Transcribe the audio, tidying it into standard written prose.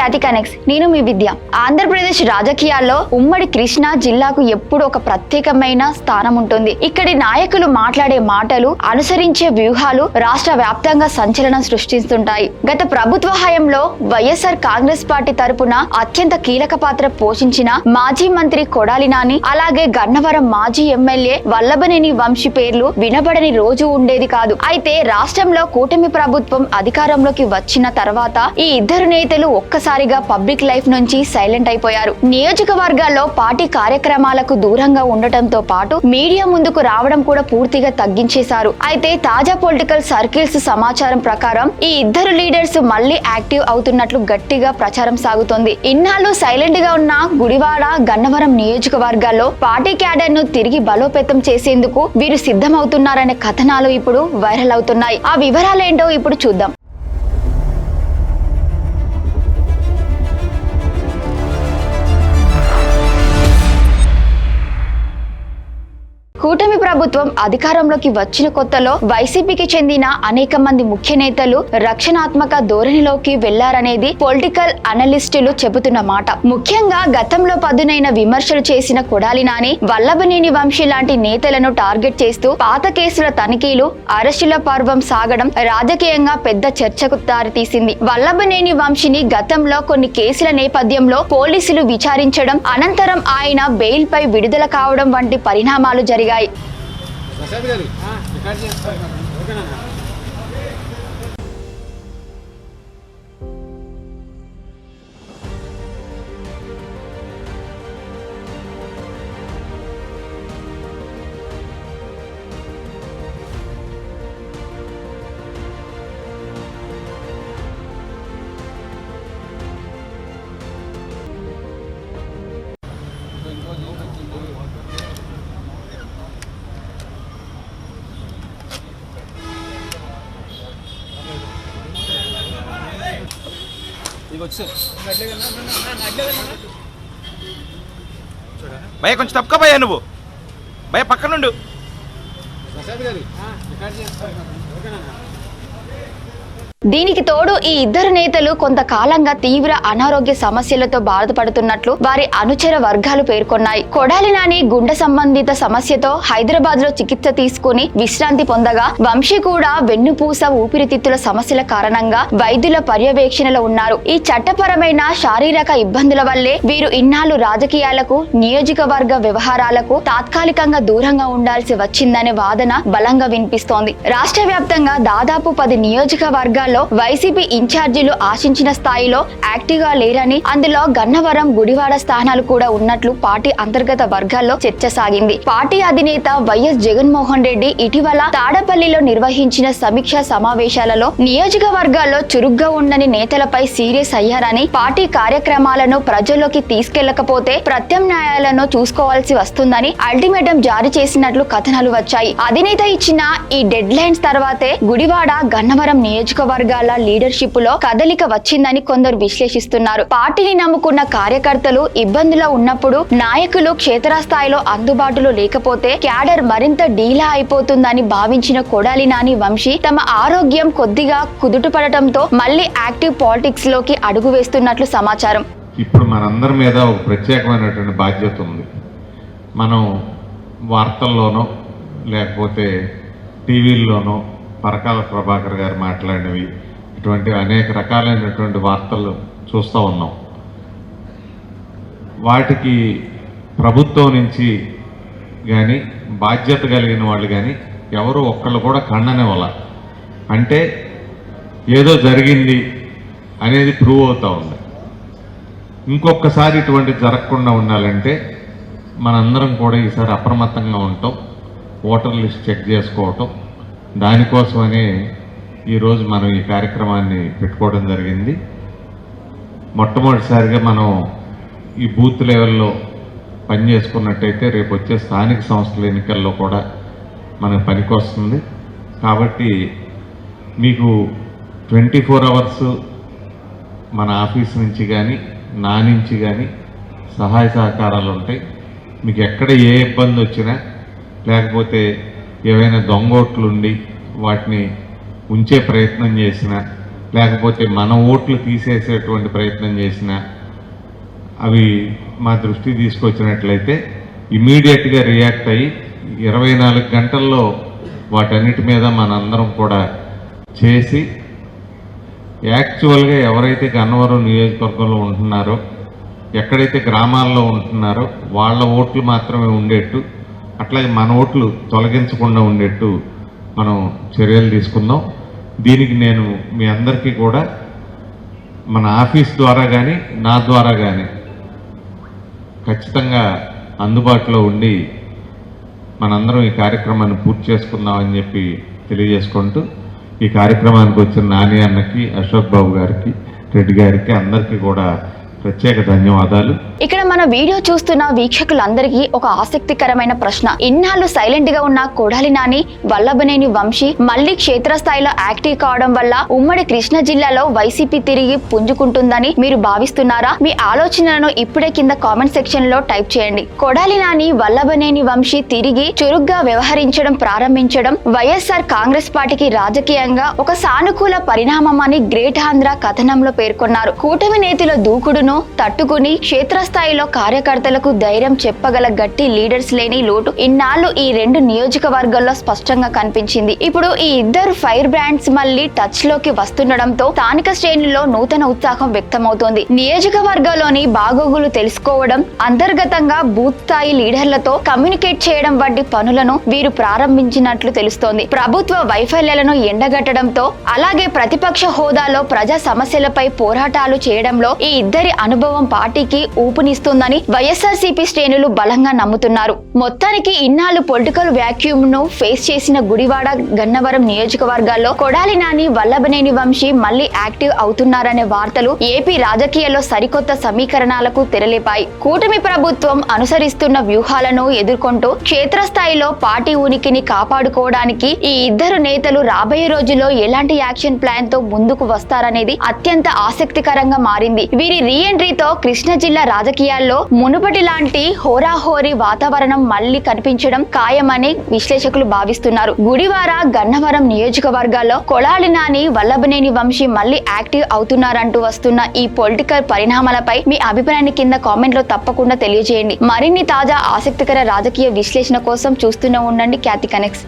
ఖ్యాతి connects. నేను మీ విద్య. ఆంధ్రప్రదేశ్ రాజకీయాల్లో ఉమ్మడి కృష్ణా జిల్లాకు ఎప్పుడు ఒక ప్రత్యేకమైన స్థానం ఉంటుంది. ఇక్కడి నాయకులు మాట్లాడే మాటలు, అనుసరించే వ్యూహాలు రాష్ట్ర వ్యాప్తంగా సంచలనం సృష్టిస్తుంటాయి. గత ప్రభుత్వ హయాంలో వైఎస్ఆర్ కాంగ్రెస్ పార్టీ తరపున అత్యంత కీలక పాత్ర పోషించిన మాజీ మంత్రి కొడాలి నాని, అలాగే గన్నవరం మాజీ ఎమ్మెల్యే వల్లభనేని వంశీ పేర్లు వినబడని రోజు ఉండేది కాదు. అయితే రాష్ట్రంలో కూటమి ప్రభుత్వం అధికారంలోకి వచ్చిన తర్వాత ఈ ఇద్దరు నేతలు ఒక్కసారిగా పబ్లిక్ లైఫ్ నుంచి సైలెంట్ అయిపోయారు. నియోజకవర్గాల్లో పార్టీ కార్యక్రమాలకు దూరంగా ఉండటంతో పాటు మీడియా ముందుకు రావడం కూడా పూర్తిగా తగ్గించేశారు. అయితే తాజా పొలిటికల్ సర్కిల్స్ సమాచారం ప్రకారం ఈ ఇద్దరు లీడర్స్ మళ్లీ యాక్టివ్ అవుతున్నట్లు గట్టిగా ప్రచారం సాగుతోంది. ఇన్నాళ్ళు సైలెంట్ గా ఉన్న గుడివాడ, గన్నవరం నియోజకవర్గాల్లో పార్టీ క్యాడర్ ను తిరిగి బలోపేతం చేసేందుకు వీరు సిద్ధమవుతున్నారనే కథనాలు ఇప్పుడు వైరల్ అవుతున్నాయి. ఆ వివరాలేంటో ఇప్పుడు చూద్దాం. కూటమి ప్రభుత్వం అధికారంలోకి వచ్చిన కొత్తలో వైసీపీకి చెందిన అనేక మంది ముఖ్య నేతలు రక్షణాత్మక ధోరణిలోకి వెళ్లారనేది పొలిటికల్ అనలిస్టులు చెబుతున్న మాట. ముఖ్యంగా గతంలో పదునైన విమర్శలు చేసిన కొడాలి నాని, వల్లభనేని వంశీ లాంటి నేతలను టార్గెట్ చేస్తూ పాత కేసుల తనిఖీలు, అరెస్టుల పర్వం సాగడం రాజకీయంగా పెద్ద చర్చకు దారితీసింది. వల్లభనేని వంశీని గతంలో కొన్ని కేసుల నేపథ్యంలో పోలీసులు విచారించడం, అనంతరం ఆయన బెయిల్ పై విడుదల కావడం వంటి పరిణామాలు జరిగాయి. భయ కొంచెం తప్పుకోబోయా, నువ్వు భయ పక్కనుండు. దీనికి తోడు ఈ ఇద్దరు నేతలు కొంతకాలంగా తీవ్ర అనారోగ్య సమస్యలతో బాధపడుతున్నట్లు వారి అనుచర వర్గాలు పేర్కొన్నాయి. కొడాలి నాని గుండె సంబంధిత సమస్యతో హైదరాబాద్ లో చికిత్స తీసుకుని విశ్రాంతి పొందగా, వంశీ కూడా వెన్నుపూస, ఊపిరితిత్తుల సమస్యల కారణంగా వైద్యుల పర్యవేక్షణలో ఉన్నారు. ఈ చట్టపరమైన శారీరక ఇబ్బందుల వల్లే వీరు ఇన్నాళ్లు రాజకీయాలకు, నియోజకవర్గ వ్యవహారాలకు తాత్కాలికంగా దూరంగా ఉండాల్సి వచ్చిందనే వాదన బలంగా వినిపిస్తోంది. రాష్ట్ర వ్యాప్తంగా దాదాపు 10 నియోజకవర్గాల్లో వైసీపీ ఇన్ఛార్జీలు ఆశించిన స్థాయిలో యాక్టివ్ గా లేరని, అందులో గన్నవరం, గుడివాడ స్థానాలు కూడా ఉన్నట్లు పార్టీ అంతర్గత వర్గాల్లో చర్చ సాగింది. పార్టీ అధినేత వైఎస్ జగన్మోహన్ రెడ్డి ఇటీవల తాడపల్లిలో నిర్వహించిన సమీక్షా సమావేశాలలో నియోజకవర్గాల్లో చురుగ్గా ఉండని నేతలపై సీరియస్ అయ్యారని, పార్టీ కార్యక్రమాలను ప్రజల్లోకి తీసుకెళ్లకపోతే ప్రత్యామ్నాయాలను చూసుకోవాల్సి వస్తుందని అల్టిమేటం జారీ చేసినట్లు కథనాలు వచ్చాయి. అధినేత ఇచ్చిన ఈ డెడ్ లైన్స్ తర్వాతే గుడివాడ, గన్నవరం నియోజకవర్గాల లీడర్షిప్ లో కదలిక వచ్చిందని కొందరు విశ్లేషిస్తున్నారు. పార్టీని నమ్ముకున్న కార్యకర్తలు ఇబ్బందులో ఉన్నప్పుడు నాయకులు క్షేత్రస్థాయిలో అందుబాటులో లేకపోతే క్యాడర్ మరింత డీలా అయిపోతుందని భావించిన కొడాలి నాని, వంశీ తమ ఆరోగ్యం కొద్దిగా కుదుటపడటంతో మళ్లీ యాక్టివ్ పాలిటిక్స్ లోకి అడుగు వేస్తున్నట్లు సమాచారం. ఇప్పుడు మనందరి మీద ఒక ప్రత్యేకమైనటువంటి బాధ్యత ఉంది. మనం వార్తల్లోనో లేకపోతే టీవీల్లోనో పరకాల ప్రభాకర్ గారు మాట్లాడినవి, ఇటువంటి అనేక రకాలైనటువంటి వార్తలు చూస్తూ ఉన్నాం. వాటికి ప్రభుత్వం నుంచి కానీ, బాధ్యత కలిగిన వాళ్ళు కానీ ఎవరు ఒక్కళ్ళు కూడా ఖండనివ్వాల. అంటే ఏదో జరిగింది అనేది ప్రూవ్ అవుతూ ఉంది. ఇంకొకసారి ఇటువంటి జరగకుండా ఉండాలంటే మనందరం కూడా ఈసారి అప్రమత్తంగా ఉంటాం, ఓటర్ లిస్ట్ చెక్ చేసుకోవటం. దానికోసమనే ఈరోజు మనం ఈ కార్యక్రమాన్ని పెట్టుకోవడం జరిగింది. మొట్టమొదటిసారిగా మనం ఈ బూత్ లెవెల్లో పనిచేసుకున్నట్టయితే రేపు వచ్చే స్థానిక సంస్థల ఎన్నికల్లో కూడా మనకు పనికొస్తుంది. కాబట్టి మీకు 24 అవర్స్ మన ఆఫీస్ నుంచి కానీ, నా నుంచి కానీ సహాయ సహకారాలు ఉంటాయి. మీకు ఎక్కడ ఏ ఇబ్బంది వచ్చినా, లేకపోతే ఏవైనా దొంగోట్లుండి వాటిని ఉంచే ప్రయత్నం చేసినా, లేకపోతే మన ఓట్లు తీసేసేటువంటి ప్రయత్నం చేసినా అవి మా దృష్టికి తీసుకొచ్చినట్లయితే ఇమీడియట్గా రియాక్ట్ అయ్యి 24 గంటల్లో వాటన్నిటి మీద మనందరం కూడా చేసి యాక్చువల్గా ఎవరైతే గన్నవరం నియోజకవర్గంలో ఉంటున్నారో, ఎక్కడైతే గ్రామాల్లో ఉంటున్నారో వాళ్ళ ఓట్లు మాత్రమే ఉండేట్టు, అట్లాగే మన ఓట్లు తొలగించకుండా ఉండేట్టు మనం చర్యలు తీసుకుందాం. దీనికి నేను మీ అందరికీ కూడా మన ఆఫీస్ ద్వారా కానీ నా ద్వారా కానీ ఖచ్చితంగా అందుబాటులో ఉండి మనందరం ఈ కార్యక్రమాన్ని పూర్తి చేసుకుందామని చెప్పి తెలియజేసుకుంటూ ఈ కార్యక్రమానికి వచ్చిన నాని అన్నకి, అశోక్ బాబు గారికి, రెడ్డి గారికి అందరికీ కూడా ప్రత్యేక ధన్యవాదాలు. ఇక్కడ మన వీడియో చూస్తున్న వీక్షకులందరికీ ఒక ఆసక్తికరమైన ప్రశ్న. ఇన్నాళ్ళు సైలెంట్ గా ఉన్న కొడాలి నాని, వల్లభనేని వంశీ మళ్లీ క్షేత్రస్థాయిలో యాక్టివ్ కావడం వల్ల ఉమ్మడి కృష్ణా జిల్లాలో వైసీపీ తిరిగి పుంజుకుంటుందని మీరు భావిస్తున్నారా? మీ ఆలోచనలను ఇప్పుడే కింద కామెంట్ సెక్షన్ లో టైప్ చేయండి. కొడాలి నాని, వల్లభనేని వంశీ తిరిగి చురుగ్గా వ్యవహరించడం ప్రారంభించడం వైఎస్ఆర్ కాంగ్రెస్ పార్టీకి రాజకీయంగా ఒక సానుకూల పరిణామమని గ్రేట్ ఆంధ్ర కథనంలో పేర్కొన్నారు. కూటమి నేతల దూకుడును తట్టుకుని క్షేత్రస్థాయిలో కార్యకర్తలకు ధైర్యం చెప్పగల గట్టి లీడర్స్ లేని లోటు ఇన్నాళ్ళు ఈ 2 నియోజకవర్గాల్లో స్పష్టంగా కనిపించింది. ఇప్పుడు ఈ ఇద్దరు ఫైర్ బ్రాండ్స్ మళ్లీ టచ్ లోకి వస్తుండడంతో స్థానిక శ్రేణుల్లో నూతన ఉత్సాహం వ్యక్తమవుతోంది. నియోజకవర్గంలోని బాగోగులు తెలుసుకోవడం, అంతర్గతంగా బూత్ స్థాయి లీడర్లతో కమ్యూనికేట్ చేయడం వంటి పనులను వీరు ప్రారంభించినట్లు తెలుస్తోంది. ప్రభుత్వ వైఫల్యాలను ఎండగట్టడంతో, అలాగే ప్రతిపక్ష హోదాలో ప్రజా సమస్యలపై పోరాటాలు చేయడంలో ఈ ఇద్దరి అనుభవం పార్టీకి ఊపునిస్తుందని వైఎస్ఆర్సీపీ శ్రేణులు బలంగా నమ్ముతున్నారు. మొత్తానికి ఇన్నాళ్ళు పొలిటికల్ వ్యాక్యూమ్ ను ఫేస్ చేసిన గుడివాడ, గన్నవరం నియోజకవర్గాల్లో కొడాలి నాని, వల్లభనేని వంశీ మళ్లీ యాక్టివ్ అవుతున్నారనే వార్తలు ఏపీ రాజకీయాల్లో సరికొత్త సమీకరణాలకు తెరలేపాయి. కూటమి ప్రభుత్వం అనుసరిస్తున్న వ్యూహాలను ఎదుర్కొంటూ క్షేత్రస్థాయిలో పార్టీ ఉనికిని కాపాడుకోవడానికి ఈ ఇద్దరు నేతలు రాబోయే రోజుల్లో ఎలాంటి యాక్షన్ ప్లాన్ తో ముందుకు వస్తారనేది అత్యంత ఆసక్తికరంగా మారింది. వీరి రీఎంట్రీతో కృష్ణా జిల్లా రాజకీయాల్లో మునుపటి లాంటి హోరాహోరీ వాతావరణం మళ్లీ కనిపించడం ఖాయమని విశ్లేషకులు భావిస్తున్నారు. గుడివార, గన్నవరం నియోజకవర్గాల్లో కొడాలి నాని, వల్లభనేని వంశీ మళ్లీ యాక్టివ్ అవుతున్నారంటూ వస్తున్న ఈ పొలిటికల్ పరిణామాలపై మీ అభిప్రాయాన్ని కింద కామెంట్ లో తప్పకుండా తెలియజేయండి. మరిన్ని తాజా ఆసక్తికర రాజకీయ విశ్లేషణ కోసం చూస్తూనే ఉండండి ఖ్యాతి కనెక్ట్స్.